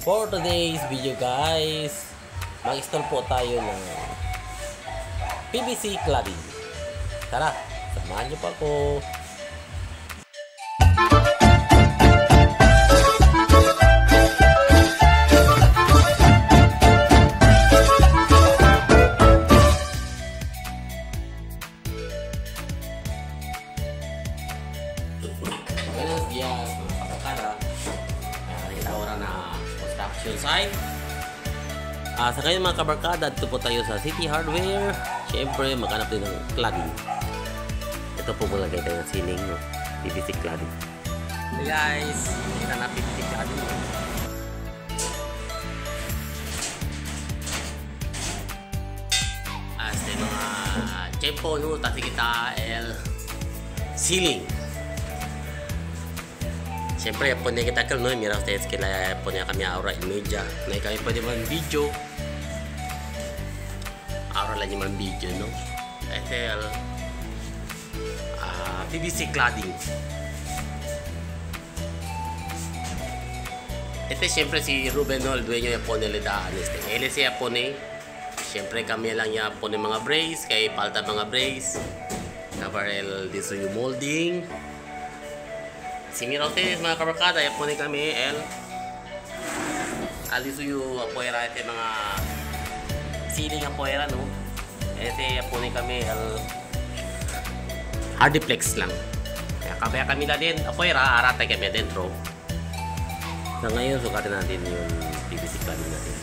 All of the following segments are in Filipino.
For today's video guys, mag-install po tayo ng PVC cladding. Tara, samahan niyo pa ako. Buenos días mga kabakada. Nakita oras na construction site. Sa ngayon mga kabarkada, dito po tayo sa City Hardware. Siyempre, maghanap din ng cladding. Ito po mulagay tayo ng ceiling, no? PVC cladding. Hey guys, kita na PVC cladding. Sa mga tempo, no? Tati kita ceiling. Siyempre, po niya kita no? Mira ustedes que la po niya kami ahora en media. Na kami pwede man video. Ahora lang yung video, no? Este el PVC cladding. Este siyempre si Ruben, no? El dueño ya pone le daan. Él siya pone. Siyempre kami lang ya pone mga brace. Kaya palta mga brace. Cover el diso yung molding. Si mira ustedes mga kabarkada, ya pone kami aliso yung afuera, mga ceiling afuera, no? Ya pone kami hardiplex lang. Kaya kami na din afuera, aratay kami adentro. Sa ngayon, sukatin natin yung PVC cladding natin.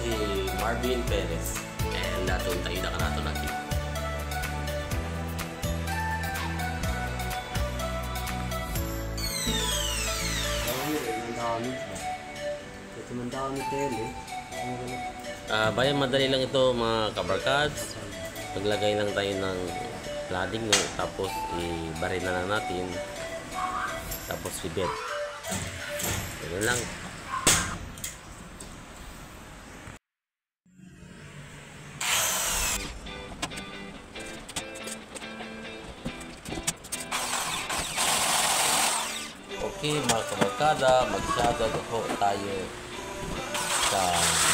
Si Marvin Perez. Datong tayo na kanato natin. Bayan madali lang ito mga kabarkads. Paglagay lang tayo ng cladding, no? Tapos i-barin na natin. Tapos i-bed. Ganyan lang. Okay mga kabarkada, mag-shoutout po tayo sa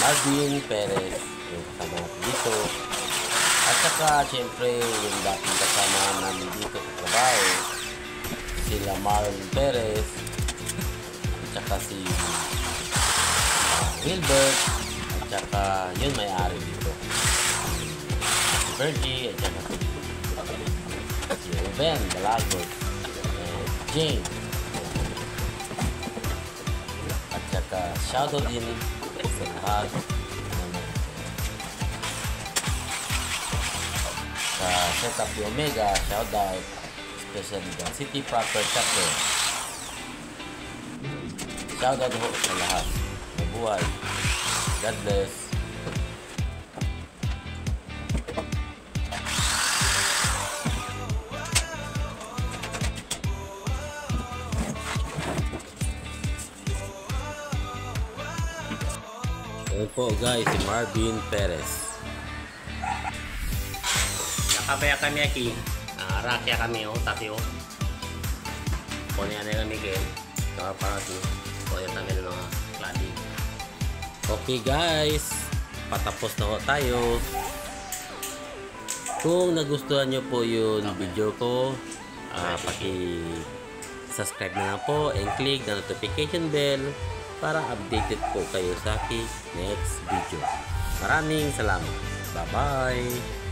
Marvin Perez, yung kasama natin dito. At saka syempre yung dating kasama namin dito sa trabaho, sila Marvin Perez, at saka si Wilbert, at saka yun may-ari dito, si Virgie, at saka si Ruben Balagos, James. Shoutout din sa lahat sa Setup the Omega, shoutout especially the City Proper Chapter. Shoutout ho sa lahat. Mabuhay. God bless. Ayan po guys, si Marvin Perez. Nakabaya kami aki. Rakya kami tapi Pone na kami kayo. Para si Pone kami ng mga cladding. Okay guys, patapos na ho tayo. Kung nagustuhan nyo po yung video ko, paki-subscribe na po and click the notification bell para updated po kayo sa aking next video. Maraming salamat. Bye-bye!